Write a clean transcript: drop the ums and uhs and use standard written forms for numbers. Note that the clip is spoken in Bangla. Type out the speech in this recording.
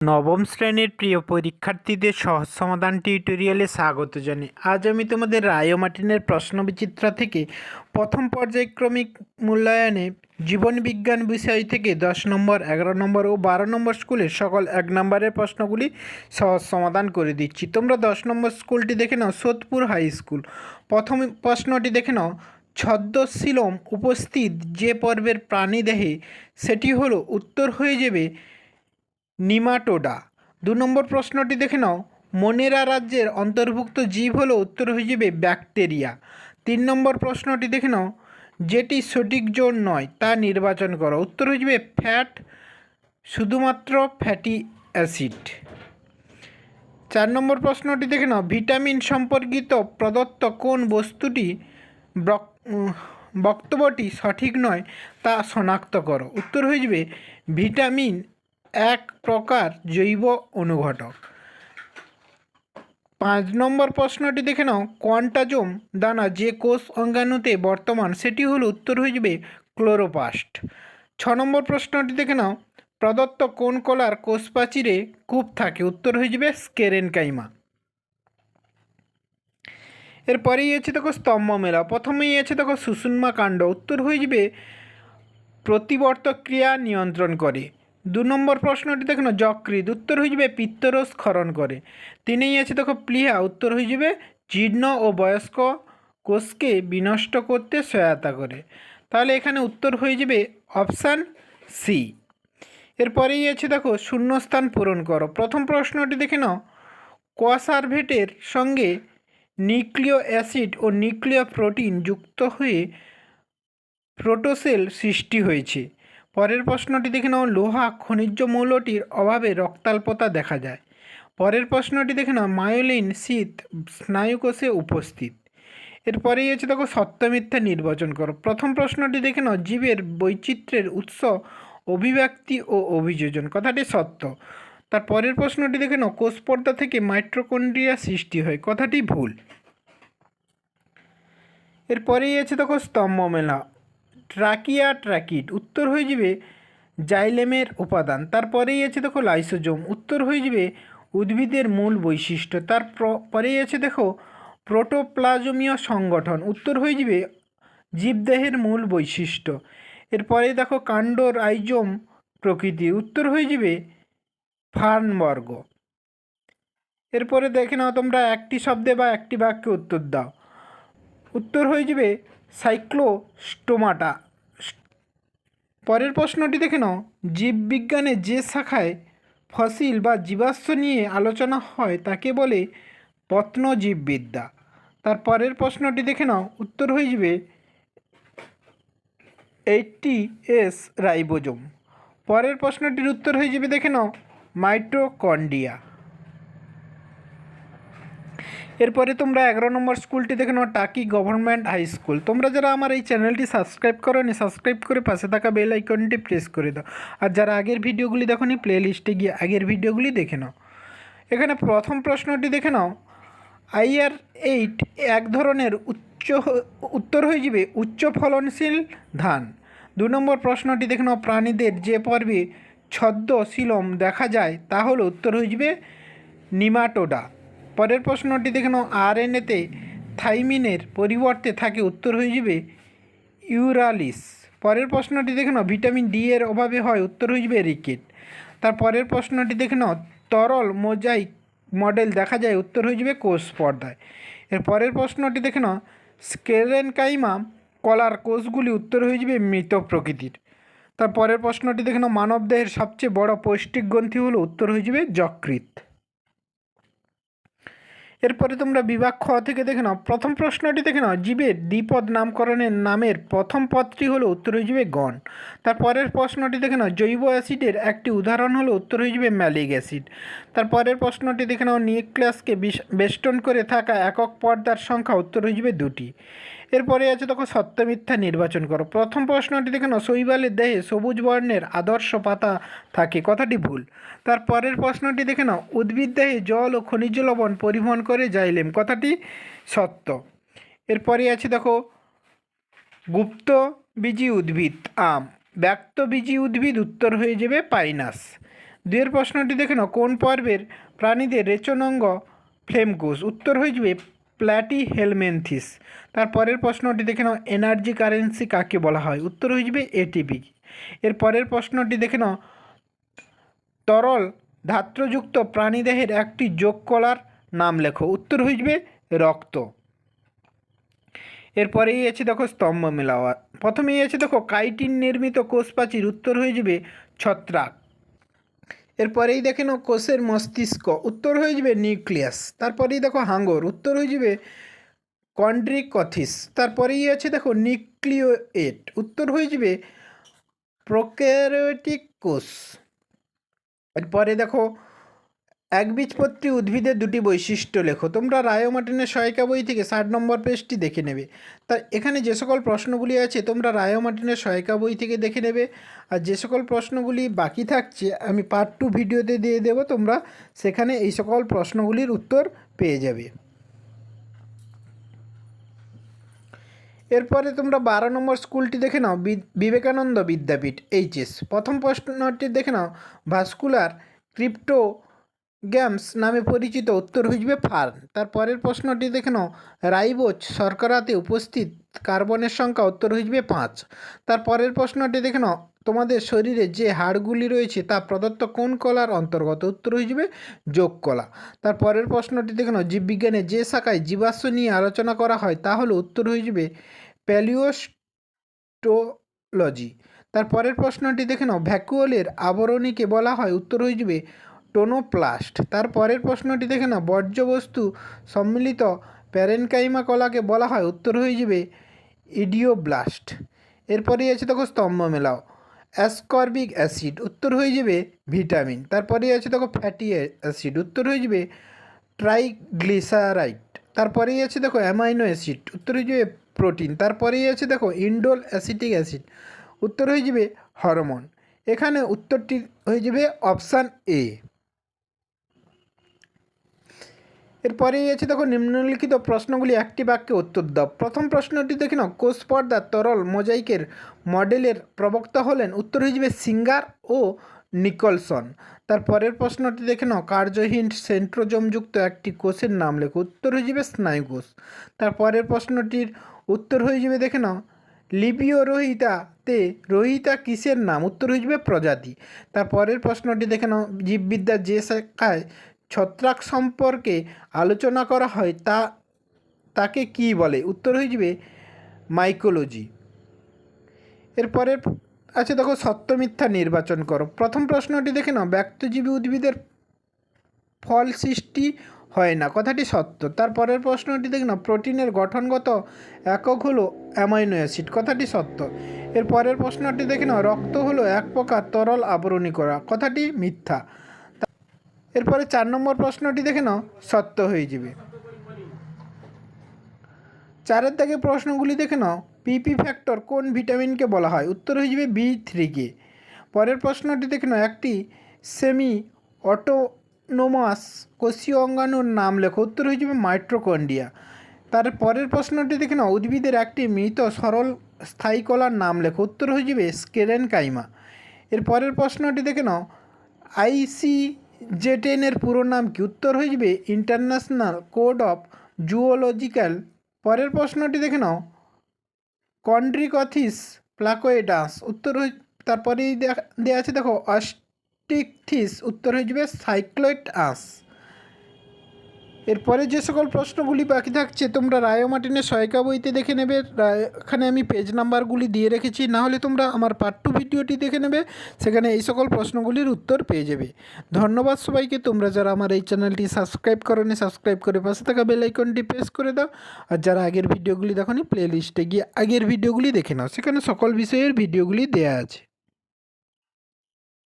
নবম শ্রেণীর প্রিয় পরীক্ষার্থীদের সহজ সমাধান টিউটোরিয়ালে স্বাগত জানাই। আজ আমি তোমাদের রায় ও মার্টিনের প্রশ্নবিচিত্রা থেকে প্রথম পর্যায়ক্রমিক মূল্যায়নে জীবনবিজ্ঞান বিষয় থেকে 10 নম্বর, 11 নম্বর ও 12 নম্বর স্কুলের সকল 1 নম্বরের প্রশ্নগুলি সহজ সমাধান করে দিচ্ছি। তোমরা 10 নম্বর স্কুলটি দেখে নাও, সোদপুর হাই স্কুল। প্রথম প্রশ্নটি দেখে নাও, ছদ্মশিলম উপস্থিত যে পর্বের প্রাণীদেহে সেটি হলো, উত্তর হয়ে যাবে নিমাটোডা। 2 নম্বর প্রশ্নটি দেখে নাও, মনেরা রাজ্যের অন্তর্ভুক্ত জীব হলো, উত্তর হয়ে যাবে ব্যাকটেরিয়া। 3 নম্বর প্রশ্নটি দেখে নাও, যেটি সঠিক জোর নয় তা নির্বাচন করো, উত্তর হয়ে যাবে ফ্যাট, শুধুমাত্র ফ্যাটি অ্যাসিড। 4 নম্বর প্রশ্নটি দেখে নাও, ভিটামিন সম্পর্কিত প্রদত্ত কোন বস্তুটি বক্তব্যটি সঠিক নয় তা শনাক্ত করো, উত্তর হয়ে যাবে ভিটামিন এক প্রকার জৈব অনুঘটক। 5 নম্বর প্রশ্নটি দেখে নাও, কোয়ান্টাজোম দানা যে কোষ অঙ্গাণুতে বর্তমান সেটি হলো, উত্তর হয়ে যাবে ক্লোরোপ্লাস্ট। 6 নম্বর প্রশ্নটি দেখে নাও, প্রদত্ত কোন কলার কোষ প্রাচীরে কূপ থাকে, উত্তর হয়ে যাবে স্কেরেনকাইমা। এরপরেই আছে দেখো স্তম্ভ মেলা। প্রথমেই আছে দেখো সুষুম্না কাণ্ড, উত্তর হয়ে যাবে প্রতিবর্তক ক্রিয়া নিয়ন্ত্রণ করে। 2 নম্বর প্রশ্নটি দেখো না, যকৃৎ, উত্তর হয়ে যাবে পিত্তরস ক্ষরণ করে। 3এই আছে দেখো প্লীহা, উত্তর হয়ে যাবে জীর্ণ ও বয়স্ক কোষকে বিনষ্ট করতে সহায়তা করে। তাহলে এখানে উত্তর হয়ে যাবে অপশান সি। এরপরেই আছে দেখো শূন্যস্থান পূরণ করো। প্রথম প্রশ্নটি দেখে নাও, কোয়াসার্ভেটের সঙ্গে নিউক্লিয় অ্যাসিড ও নিউক্লিয় প্রোটিন যুক্ত হয়ে প্রোটোসেল সৃষ্টি হয়েছে। পরের প্রশ্নটি দেখে নাও, লোহা খনিজ মৌলটির অভাবে রক্তাল্পতা দেখা যায়। পরের প্রশ্নটি দেখে নাও, মায়োলিন শীত স্নায়ুকোষে উপস্থিত। এরপরেই আছে দেখো সত্য মিথ্যা নির্বাচন করো। প্রথম প্রশ্নটি দেখে নাও, জীবের বৈচিত্র্যের উৎস অভিব্যক্তি ও অভিযোজন, কথাটি সত্য। তার পরের প্রশ্নটি দেখে নাও, কোষপর্দা থেকে মাইটোকন্ড্রিয়া সৃষ্টি হয়, কথাটি ভুল। এরপরেই আছে দেখো স্তম্ভ মেলা। ট্রাকিয়া ট্র্যাকিড, উত্তর হয়ে যাবে জাইলেমের উপাদান। তারপরেই আছে দেখো লাইসোজোম, উত্তর হয়ে যাবে উদ্ভিদের মূল বৈশিষ্ট্য। তারপরেই আছে দেখো প্রোটোপ্লাজমীয় সংগঠন, উত্তর হয়ে যাবে জীবদেহের মূল বৈশিষ্ট্য। এরপরে দেখো কাণ্ড রাইজোম প্রকৃতি, উত্তর হয়ে যাবে ফার্নবর্গ। এরপরে দেখে নাও তোমরা একটি শব্দে বা একটি বাক্যে উত্তর দাও, উত্তর হয়ে যাবে সাইক্লোস্টোমাটা। পরের প্রশ্নটি দেখে নাও, জীববিজ্ঞানে যে শাখায় ফসিল বা জীবাশ্ম নিয়ে আলোচনা হয় তাকে বলে প্রত্নজীববিদ্যা। তার পরের প্রশ্নটি দেখে নাও, উত্তর হয়ে যাবে 80S রাইবোজোম। পরের প্রশ্নটির উত্তর হয়ে যাবে দেখে নাও মাইটোকন্ড্রিয়া। এরপরে তোমরা 11 নম্বর স্কুলটি দেখে নাও, টাকি গভর্নমেন্ট হাই স্কুল। তোমরা যারা আমার এই চ্যানেলটি সাবস্ক্রাইব করোনি, সাবস্ক্রাইব করে পাশে থাকা বেল আইকনটি প্রেস করে দাও। আর যারা আগের ভিডিওগুলি দেখোনি, প্লে লিস্টে গিয়ে আগের ভিডিওগুলি দেখে নাও। এখানে প্রথম প্রশ্নটি দেখে নাও, IR8 এক ধরনের উত্তর হয়ে যাবে উচ্চ ফলনশীল ধান। 2 নম্বর প্রশ্নটি দেখে নাও, প্রাণীদের যে পর্বে ছদ্মশিলম দেখা যায় তা হলো, উত্তর হয়ে যাবে নিমাটোডা। পরের প্রশ্নটি দেখে নাও, RNA-তে থাইমিনের পরিবর্তে থাকে, উত্তর হয়ে যাবে ইউরালিস। পরের প্রশ্নটি দেখে নাও, ভিটামিন ডি এর অভাবে হয়, উত্তর হয়ে যাবে রিকেট। তার পরের প্রশ্নটি দেখে নাও, তরল মোজাইক মডেল দেখা যায়, উত্তর হয়ে যাবে কোষ পর্দায়। এর পরের প্রশ্নটি দেখে নাও, স্কেরেনকাইমা কলার কোষগুলি, উত্তর হয়ে যাবে মৃত প্রকৃতির। তার পরের প্রশ্নটি দেখে নাও, মানবদেহের সবচেয়ে বড় পৌষ্টিক গ্রন্থি হলো, উত্তর হয়ে যাবে যকৃৎ। এরপরে তোমরা বিভাগ খ থেকে দেখে নাও। প্রথম প্রশ্নটি দেখে নাও, জীবের দ্বিপদ নামকরণের নামের প্রথম পদটি হলো, উত্তর হয়ে যাবে গণ। তারপরের প্রশ্নটি দেখে নাও, জৈব অ্যাসিডের একটি উদাহরণ হলো, উত্তর হয়ে যাবে ম্যালিক অ্যাসিড। তারপরের প্রশ্নটি দেখে নাও, নিউক্লিয়াসকে বেষ্টন করে থাকা একক পর্দার সংখ্যা, উত্তর হয়ে যাবে 2টি। এরপরে আছে দেখো সত্য মিথ্যা নির্বাচন করো। প্রথম প্রশ্নটি দেখে নাও, শৈবালের দেহে সবুজ বর্ণের আদর্শ পাতা থাকে, কথাটি ভুল। তার পরের প্রশ্নটি দেখে নাও, উদ্ভিদ দেহে জল ও খনিজ লবণ পরিবহন করে জাইলেম, কথাটি সত্য। এরপরে আছে দেখো গুপ্তবীজী উদ্ভিদ আম, ব্যক্তবীজী উদ্ভিদ, উত্তর হয়ে যাবে পাইনাস। দুইয়ের প্রশ্নটি দেখে নাও, কোন পর্বের প্রাণীদের রেচনাঙ্গ ফ্লেম কোষ? উত্তর হয়ে যাবে প্ল্যাটিহেলমিনথেস। তারপরের প্রশ্নটি দেখে নাও, এনার্জি কারেন্সি কাকে বলা হয়? উত্তর হয়ে যাবে এটিপি। এর পরের প্রশ্নটি দেখে নাও, তরল ধাত্রযুক্ত প্রাণীদেহের একটি যোগ কলার নাম লেখো। উত্তর হয়ে যাবে রক্ত। এরপরেই আছে দেখো স্তম্ভ মেলাওয়া। প্রথমেই আছে দেখো কাইটিন নির্মিত কোষ প্রাচীর। উত্তর হয়ে যাবে ছত্রাক। এরপরেই দেখে নাও কোষের মস্তিষ্ক। উত্তর হয়ে যাবে নিউক্লিয়াস। তারপরেই দেখো হাঙ্গর। উত্তর হয়ে যাবে কন্ড্রিকথিস। তারপরেই আছে দেখো নিউক্লিওয়েট। উত্তর হয়ে যাবে প্রোক্যারিওটিক কোষ। এরপরে দেখো একবীজপত্রী উদ্ভিদের দুটি বৈশিষ্ট্য লেখো। তোমরা রায় মার্টিনের সহায়িকা বই থেকে 60 নম্বর পেজটি দেখে নেবে। তা এখানে যে সকল প্রশ্নগুলি আছে তোমরা রায় মার্টিনের সহায়িকা বই থেকে দেখে নেবে। আর যে সকল প্রশ্নগুলি বাকি থাকছে আমি পার্ট 2 ভিডিওতে দিয়ে দেবো, তোমরা সেখানে এই সকল প্রশ্নগুলির উত্তর পেয়ে যাবে। এরপরে তোমরা 12 নম্বর স্কুলটি দেখে নাও, বিবেকানন্দ বিদ্যাপীঠ এইচএস। প্রথম প্রশ্নটি দেখে নাও, ভাস্কুলার ক্রিপ্টো গ্যামস নামে পরিচিত। উত্তর হয়ে যাবে ফার্ন। তারপরের প্রশ্নটি দেখে নাও, রাইবোজ শর্করাতে উপস্থিত কার্বনের সংখ্যা। উত্তর হয়ে যাবে 5। তারপরের প্রশ্নটি দেখে নাও, তোমাদের শরীরে যে হাড়গুলি রয়েছে তা প্রদত্ত কোন কলার অন্তর্গত? উত্তর হয়ে যাবে যোগ কলা। তারপরের প্রশ্নটি দেখে নাও, জীববিজ্ঞানের যে শাখায় জীবাশ্ম নিয়ে আলোচনা করা হয় তা হলো। উত্তর হয়ে যাবে প্যালিওস্টোলজি। তারপরের প্রশ্নটি দেখে নাও, ভ্যাকুওলের আবরণীকে বলা হয়। উত্তর হয়ে যাবে টোনোপ্লাস্ট। তারপরের প্রশ্নটি দেখে নাও, বর্জ্যবস্তু সম্মিলিত প্যারেনকাইমা কলাকে বলা হয়। উত্তর হয়ে যাবে ইডিওব্লাস্ট। এরপরেই আছে দেখো স্তম্ভ মেলাও, অ্যাসকর্বিক অ্যাসিড। উত্তর হয়ে যাবে ভিটামিন। তারপরেই আছে দেখো ফ্যাটি অ্যাসিড। উত্তর হয়ে যাবে ট্রাইগ্লিসারাইড। তারপরেই আছে দেখো অ্যামাইনো অ্যাসিড। উত্তর হয়ে যাবে প্রোটিন। তারপরেই আছে দেখো ইন্ডোল অ্যাসিটিক অ্যাসিড। উত্তর হয়ে যাবে হরমোন। এখানে উত্তরটি হয়ে যাবে অপশান এ। এরপরেই আছে দেখো নিম্নলিখিত প্রশ্নগুলি একটি বাক্যে উত্তর দাও। প্রথম প্রশ্নটি দেখে নাও, কোষ পর্দার তরল মোজাইকের মডেলের প্রবক্তা হলেন। উত্তর হয়ে যাবে সিঙ্গার ও নিকলসন। তারপরের প্রশ্নটি দেখে নাও, কার্যহীন সেন্ট্রোজোমযুক্ত একটি কোষের নাম লেখো। উত্তর হয়ে যাবে স্নায়ুকোষ। তারপরের প্রশ্নটির উত্তর হয়ে যাবে দেখে নাও, লিবিও রোহিতাতে রোহিতা কিসের নাম? উত্তর হয়ে যাবে প্রজাতি। তারপরের প্রশ্নটি দেখে নাও, জীববিদ্যার যে শাখায় ছত্রাক সম্পর্কে আলোচনা করা হয় তাকে কি বলে? উত্তর হয়ে যাবে মাইকোলজি। এরপরে আছে দেখো সত্য মিথ্যা নির্বাচন করো। প্রথম প্রশ্নটি দেখে নাও, ব্যক্তজীবী উদ্ভিদের ফল সৃষ্টি হয় না, কথাটি সত্য। তারপরের প্রশ্নটি দেখে নাও, প্রোটিনের গঠনগত একক হলো অ্যামাইনো অ্যাসিড, কথাটি সত্য। এর পরের প্রশ্নটি দেখে নাও, রক্ত হলো এক প্রকার তরল আবরণী করা, কথাটি মিথ্যা। এরপরে 4 নম্বর প্রশ্নটি দেখে নাও, সত্য হয়ে যাবে। 4-এর দাগে প্রশ্নগুলি দেখে নাও, পিপি ফ্যাক্টর কোন ভিটামিনকে বলা হয়? উত্তর হয়ে যাবে B3 কে। পরের প্রশ্নটি দেখে নাও, একটি সেমি অটোনোমাস কোষীয় অঙ্গাণুর নাম লেখো। উত্তর হয়ে যাবে মাইটোকন্ড্রিয়া। তার পরের প্রশ্নটি দেখে নাও, উদ্ভিদের একটি মৃত সরল স্থায়ী কলার নাম লেখো। উত্তর হয়ে যাবে স্কেলেনকাইমা। এর পরের প্রশ্নটি দেখে নাও, ICJ-10 পুরো নাম কি? উত্তর হয়ে যাবে ইন্টারন্যাশনাল কোড অফ জুওলজিক্যাল। পরের প্রশ্নটি দেখে নাও, কন্ড্রিকথিস প্লাকোয়েডাস। উত্তর তারপরেই দেওয়া আছে দেখো অস্টিকথিস। উত্তর হয়ে যাবে সাইক্লোইডাস। এরপরে যে সকল প্রশ্নগুলি বাকি থাকছে তোমরা রায় মার্টিনের সহায়িকা বইতে দেখে নেবে। এখানে আমি পেজ নাম্বারগুলি দিয়ে রেখেছি, না হলে তোমরা আমার পার্ট 2 ভিডিওটি দেখে নেবে, সেখানে এই সকল প্রশ্নগুলির উত্তর পেয়ে যাবে। ধন্যবাদ সবাইকে। তোমরা যারা আমার এই চ্যানেলটি সাবস্ক্রাইব করোনি, সাবস্ক্রাইব করে পাশে থাকা বেল আইকনটি প্রেস করে দাও। আর যারা আগের ভিডিওগুলি দেখোনি, প্লে লিস্টে গিয়ে আগের ভিডিওগুলি দেখে নাও, সেখানে সকল বিষয়ের ভিডিওগুলি দেওয়া আছে।